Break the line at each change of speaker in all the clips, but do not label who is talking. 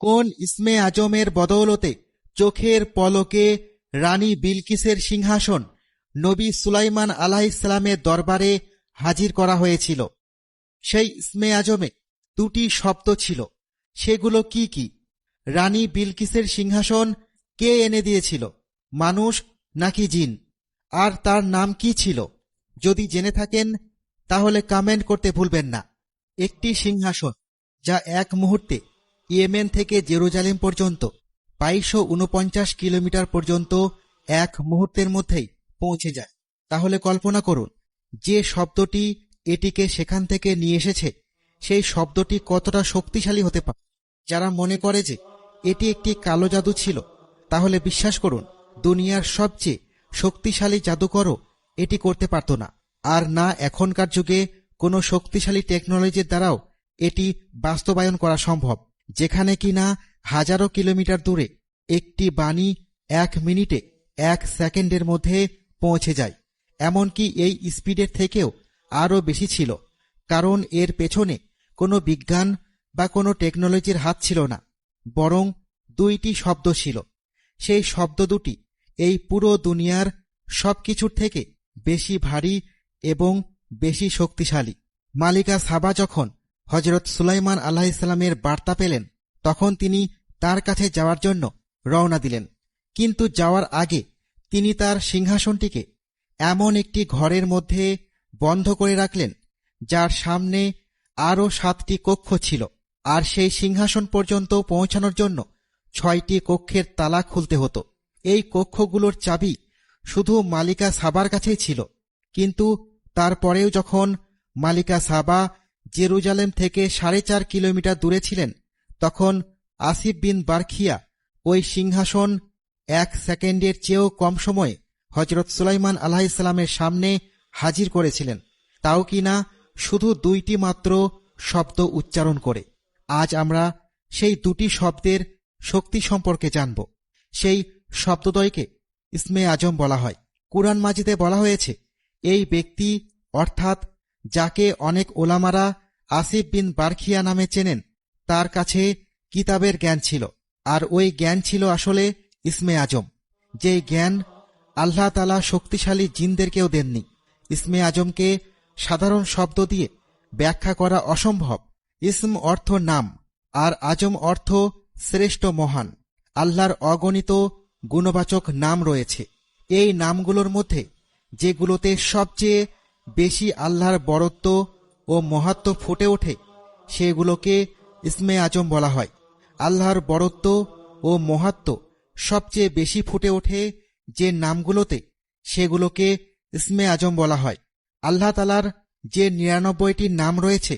কোন ইসমে আজমের বদৌলতে চোখের পলকে রানী বিলকিসের সিংহাসন নবী সুলাইমান আলাইহিসসালামের দরবারে হাজির করা হয়েছিল? সেই ইসমে আজমে দুটি শব্দ ছিল, সেগুলো কি কি? রানী বিলকিসের সিংহাসন কে এনে দিয়েছিল, মানুষ নাকি জিন? আর তার নাম কি ছিল? যদি জেনে থাকেন তাহলে কমেন্ট করতে ভুলবেন না। একটি সিংহাসন যা এক মুহূর্তে ইয়েমেন থেকে জেরুজালেম পর্যন্ত ২২৪৯ কিলোমিটার পর্যন্ত এক মুহূর্তের মধ্যেই পৌঁছে যায়। তাহলে কল্পনা করুন, যে শব্দটি এটিকে সেখান থেকে নিয়ে এসেছে সেই শব্দটি কতটা শক্তিশালী হতে পারে। যারা মনে করে যে এটি একটি কালো জাদু ছিল, তাহলে বিশ্বাস করুন, দুনিয়ার সবচেয়ে শক্তিশালী জাদুকরও এটি করতে পারত না। আর না এখনকার যুগে কোনো শক্তিশালী টেকনোলজির দ্বারাও এটি বাস্তবায়ন করা সম্ভব, যেখানে কিনা হাজারো কিলোমিটার দূরে একটি বাণী ১ মিনিটে ১ সেকেন্ডের মধ্যে পৌঁছে যায়। এমনকি এই স্পিডের থেকেও আরও বেশি ছিল, কারণ এর পেছনে কোনো বিজ্ঞান বা কোনো টেকনোলজির হাত ছিল না, বরং দুইটি শব্দ ছিল। সেই শব্দ দুটি এই পুরো দুনিয়ার সবকিছুর থেকে বেশি ভারী এবং বেশি শক্তিশালী। মালিকা সাবা যখন হজরত সুলাইমান আলাইহিসসালামের বার্তা পেলেন, তখন তিনি তার কাছে যাওয়ার জন্য রওনা দিলেন। কিন্তু যাওয়ার আগে তিনি তার সিংহাসনটিকে এমন একটি ঘরের মধ্যে বন্ধ করে রাখলেন, যার সামনে আরও ৭টি কক্ষ ছিল। আর সেই সিংহাসন পর্যন্ত পৌঁছানোর জন্য ৬টি কক্ষের তালা খুলতে হতো। এই কক্ষগুলোর চাবি শুধু মালিকা সাবার কাছেই ছিল। কিন্তু তারপরেও যখন মালিকা সাবা জেরুজালেম থেকে ৪.৫ কিলোমিটার দূরে ছিলেন, তখন আসিফ বিন বারখিয়া ওই সিংহাসন ১ সেকেন্ডের চেয়েও কম সময়ে হজরত সুলাইমান আলাইহিসসালামের সামনে হাজির করেছিলেন, তাও কিনা শুধু ২টি মাত্র শব্দ উচ্চারণ করে। আজ আমরা সেই দুটি শব্দের শক্তি সম্পর্কে জানব। সেই শব্দদ্বয়কে ইসমে আজম বলা হয়। কুরআন মাজিদে বলা হয়েছে, এই ব্যক্তি অর্থাৎ যাকে অনেক ওলামারা আসিফ বিন বারখিয়া নামে চেনেন, তার কাছে কিতাবের জ্ঞান ছিল। আর ওই জ্ঞান ছিল আসলে ইসমে আজম, যেই জ্ঞান আল্লাহ তাআলা শক্তিশালী জিনদেরকেও দেননি। ইসমে আজমকে সাধারণ শব্দ দিয়ে ব্যাখ্যা করা অসম্ভব। ইসম অর্থ নাম, আর আজম অর্থ শ্রেষ্ঠ, মহান। আল্লাহর অগণিত গুণবাচক নাম রয়েছে। এই নামগুলোর মধ্যে যেগুলোতে সবচেয়ে বেশি আল্লাহর বরত্ব ও মহাত্ম্য ফুটে ওঠে, সেগুলোকে ইসমে আজম বলা হয়। আল্লাহর বরত্ব ও মহাত্ম্য সবচেয়ে বেশি ফুটে ওঠে যে নামগুলোতে, সেগুলোকে ইসমে আজম বলা হয়। আল্লাহ তাআলার যে ৯৯টি নাম রয়েছে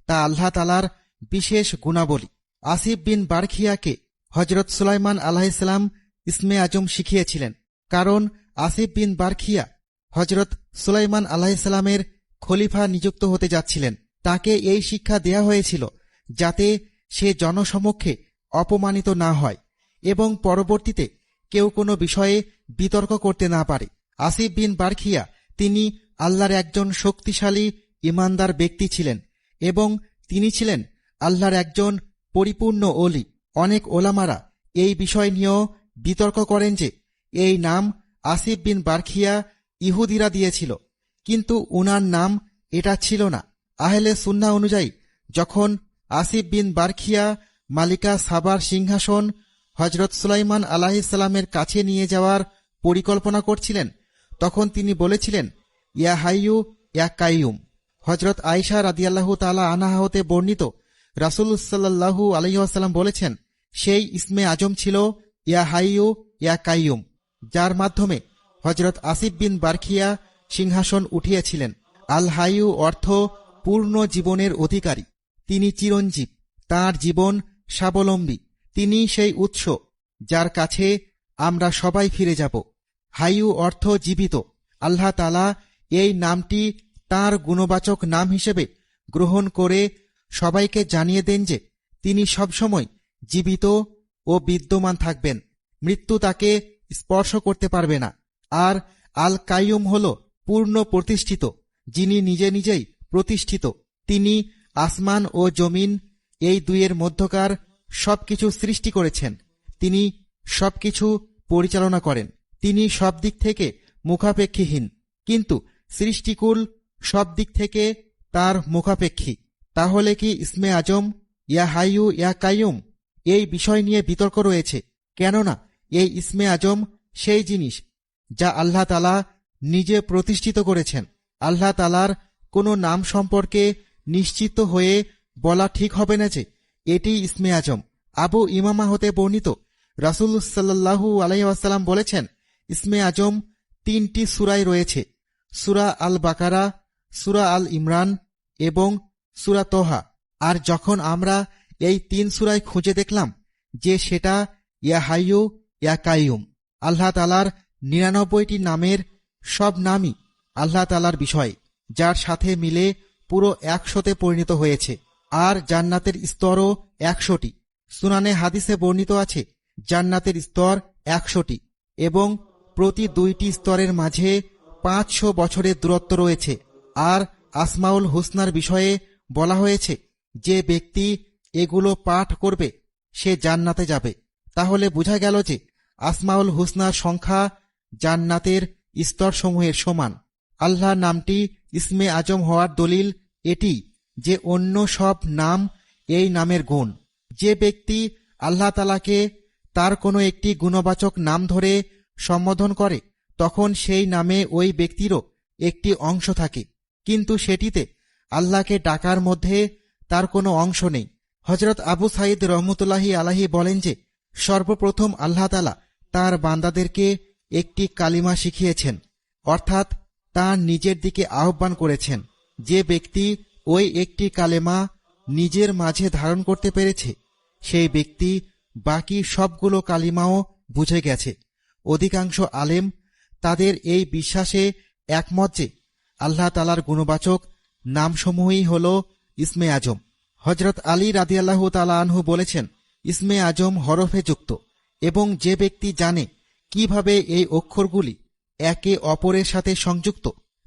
তা আল্লাহ তাআলার বিশেষ গুণাবলী। আসিফ বিন বারখিয়াকে হজরত সুলাইমান আলাইহিসসালাম ইসমে আজম শিখিয়েছিলেন, কারণ আসিফ বিন বারখিয়া হজরত সুলাইমান আলাইহিসসালামের খলিফা নিযুক্ত হতে যাচ্ছিলেন। তাকে এই শিক্ষা দেয়া হয়েছিল যাতে সে জনসমক্ষে অপমানিত না হয় এবং পরবর্তীতে কেউ কোনো বিষয়ে বিতর্ক করতে না পারে। আসিফ বিন বারখিয়া তিনি আল্লাহর একজন শক্তিশালী ইমানদার ব্যক্তি ছিলেন এবং তিনি ছিলেন আল্লাহর একজন পরিপূর্ণ ওলি। অনেক ওলামারা এই বিষয় নিয়েও বিতর্ক করেন যে এই নাম আসিফ বিন বারখিয়া ইহুদিরা দিয়েছিল, কিন্তু উনার নাম এটা ছিল না। আহলে সুন্নাহ অনুযায়ী যখন আসিফ বিন বারখিয়া মালিকা সাবার সিংহাসন হজরত সুলাইমান আলাইহিসসালামের কাছে নিয়ে যাওয়ার পরিকল্পনা করছিলেন, তখন তিনি বলেছিলেন, ইয়া হাইয়ু ইয়া কাইয়ুম। হজরত আয়েশা রাদিয়াল্লাহু তাআলা আনহা হতে বর্ণিত, রাসূল সাল্লাল্লাহু আলাইহি ওয়াসাল্লাম বলেছেন, সেই ইসমে আজম ছিল ইয়া হাইয়ু ইয়া কাইয়ুম, যার মাধ্যমে হজরত আসিফ বিন বারখিয়া সিংহাসন উঠিয়েছিলেন। আল হাইয়ু অর্থ পূর্ণ জীবনের অধিকারী। তিনি চিরঞ্জীব, তাঁর জীবন স্বাবলম্বী। তিনি সেই উৎস যার কাছে আমরা সবাই ফিরে যাব। হাইয়ু অর্থ জীবিত। আল্লাহ তাআলা এই নামটি তাঁর গুণবাচক নাম হিসেবে গ্রহণ করে সবাইকে জানিয়ে দেন যে তিনি সবসময় জীবিত ও বিদ্যমান থাকবেন, মৃত্যু তাকে স্পর্শ করতে পারবে না। আর আল কাইয়ুম হল পূর্ণ প্রতিষ্ঠিত, যিনি নিজে নিজেই প্রতিষ্ঠিত। তিনি আসমান ও জমিন এই দুইয়ের মধ্যকার সবকিছু সৃষ্টি করেছেন, তিনি সবকিছু পরিচালনা করেন, তিনি সব দিক থেকে মুখাপেক্ষীহীন, কিন্তু সৃষ্টিকুল সব দিক থেকে তার মুখাপেক্ষী। তাহলে কি ইসমে আজম ইয়া হাইয়ু ইয়া কাইয়ুম? এই বিষয় নিয়ে বিতর্ক রয়েছে, কেননা এই ইসমে আজম সেই জিনিস যা আল্লাহ তাআলা নিজে প্রতিষ্ঠিত করেছেন। আল্লাহ তাআলার কোনো নাম সম্পর্কে নিশ্চিত হয়ে বলা ঠিক হবে না যে এটি ইসমে আজম। আবু ইমামা হতে বর্ণিত, রাসূল সাল্লাল্লাহু আলাইহি ওয়াসাল্লাম বলেছেন, ইসমে আজম 3টি সূরায় রয়েছে, সূরা আল বাকারা, সূরা আল ইমরান এবং সূরা তোহা। আর যখন আমরা এই 3 সূরায় খুঁজে দেখলাম যে সেটা ইয়া হাইয়ু ইয়া কাইয়ুম। আল্লাহ তাআলার 99টি নামের সব নামই আল্লাহ তাআলার বিষয়, যার সাথে মিলে পুরো 100তে পরিণত হয়েছে। আর জান্নাতের স্তরও 100টি। সুনানে হাদিসে বর্ণিত আছে জান্নাতের স্তর 100টি এবং প্রতি 2টি স্তরের মাঝে 500 বছরের দূরত্ব রয়েছে। আর আসমাউল হুসনার বিষয়ে বলা হয়েছে, যে ব্যক্তি এগুলো পাঠ করবে সে জান্নাতে যাবে। তাহলে বোঝা গেল যে আসমাউল হুসনার সংখ্যা জান্নাতের স্তরসমূহের সমান। আল্লাহ নামটি ইসমে আজম হওয়ার দলিল এটি যে অন্য সব নাম এই নামের গুণ। যে ব্যক্তি আল্লাহ তাআলাকে তার কোনো একটি গুণবাচক নাম ধরে সম্বোধন করে তখন সেই নামে ওই ব্যক্তিরও একটি অংশ থাকে, কিন্তু সেটিতে আল্লাহকে ডাকার মধ্যে তার কোনো অংশ নেই। হযরত আবু সাঈদ রহমতুল্লাহি আলাইহি বলেন যে সর্বপ্রথম আল্লাহ তাআলা তার বান্দাদেরকে একটি কালিমা শিখিয়েছেন, অর্থাৎ তার নিজের দিকে আহ্বান করেছেন। যে ব্যক্তি ওই একটি কালেমা নিজের মাঝে ধারণ করতে পেরেছে সেই ব্যক্তি বাকি সবগুলো কালিমাও বুঝে গেছে। অধিকাংশ আলেম তাদের এই বিশ্বাসে একমত যে আল্লাহ তাআলার গুণবাচক নামসমূহই হল ইসমে আজম। হযরত আলী রাদিয়াল্লাহু তাআলা আনহু বলেছেন, ইসমে আজম হরফে যুক্ত এবং যে ব্যক্তি জানে কিভাবে এই অক্ষরগুলি একে অপরের সাথে সংযুক্ত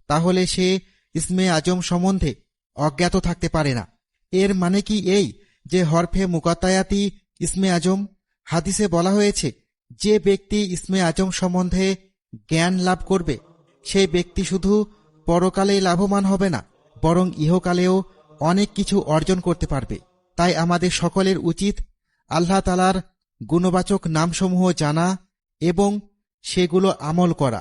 তাহলে সে ইসমে আজম সম্বন্ধে অজ্ঞাত থাকতে পারে না। এর মানে কি এই যে হরফে মুকাত্তায়াতি ইসমে আজম? হাদিসে বলা হয়েছে, যে ব্যক্তি ইসমে আজম সম্বন্ধে জ্ঞান লাভ করবে সেই ব্যক্তি শুধু পরকালেই লাভবান হবে না, বরং ইহকালেও অনেক কিছু অর্জন করতে পারবে। তাই আমাদের সকলের উচিত আল্লাহ তাআলার গুণবাচক নামসমূহ জানা এবং সেগুলো আমল করা।